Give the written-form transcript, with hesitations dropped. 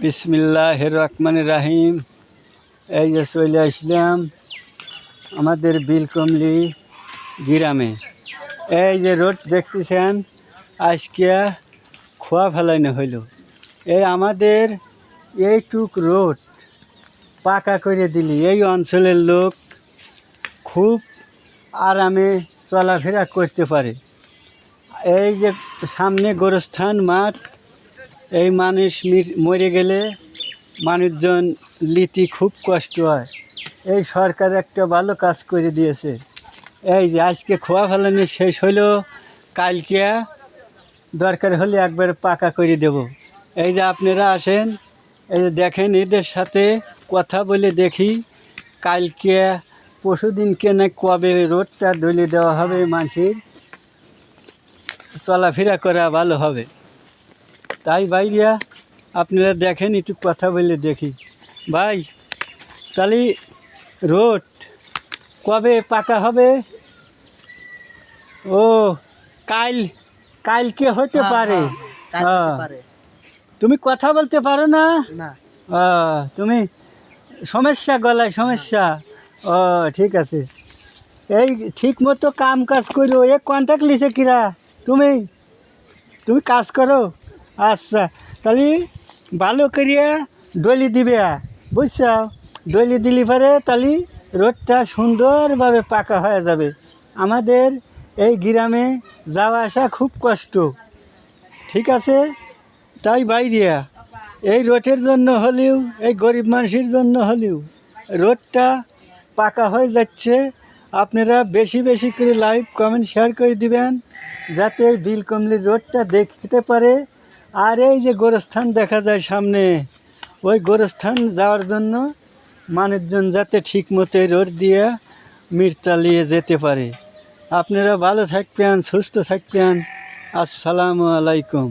বিসমিল্লাহির রহমানির রহিম। এই যে চলে আসলাম আমাদের বিলকমলি গ্রামে। এই যে রোড দেখতেছেন, আজকে খোয়া ফেলানো হইল। এই আমাদের এইটুক রোড পাকা করে দিলি এই অঞ্চলের লোক খুব আরামে চলাফেরা করতে পারে। এই যে সামনে গোরস্থান মাঠ, এই মানুষ মরে গেলে মানুষজন লিতি খুব কষ্ট হয়। এই সরকার একটা ভালো কাজ করে দিয়েছে। এই যে আজকে খোয়া ফেলানো শেষ হইলো, কালকে দরকার হলে একবার পাকা করে দেব। এই যে আপনারা আসেন, এই যে দেখেন, এদের সাথে কথা বলে দেখি কালকে পরশুদিনকে না কবে রোডটা ডলে দেওয়া হবে, মানুষের চলাফেরা করা ভালো হবে। তাই ভাইরা আপনারা দেখেন, একটু কথা বলে দেখি। ভাই, তাহলে রোড কবে পাকা হবে? ও কালকে হতে পারে। তুমি কথা বলতে পারো না? তুমি সমস্যা, গলায় সমস্যা। ও ঠিক আছে। এই ঠিক মতো কাম কাজ করো। এ কন্ট্যাক্ট লিছে কিরা? তুমি কাজ করো। আচ্ছা, তাহলে ভালো করিয়া ডলি দিবে, বুঝছ? ডলি দিলি পরে তাহলে রোডটা সুন্দরভাবে পাকা হয়ে যাবে। আমাদের এই গ্রামে যাওয়া আসা খুব কষ্ট, ঠিক আছে? তাই বাইরিয়া এই রোডের জন্য হলেও, এই গরিব মানুষের জন্য হলেও রোডটা পাকা হয়ে যাচ্ছে। আপনারা বেশি বেশি করে লাইক কমেন্ট শেয়ার করে দিবেন, যাতে এই বিলকমলি রোডটা দেখতে পারে। আর এই যে গোরস্থান দেখা যায় সামনে, ওই গোরস্থান যাওয়ার জন্য মানুষজন যাতে ঠিক মতো রোড দিয়ে চালিয়ে যেতে পারে। আপনারা ভালো থাকবেন, সুস্থ থাকবেন। আসসালামু আলাইকুম।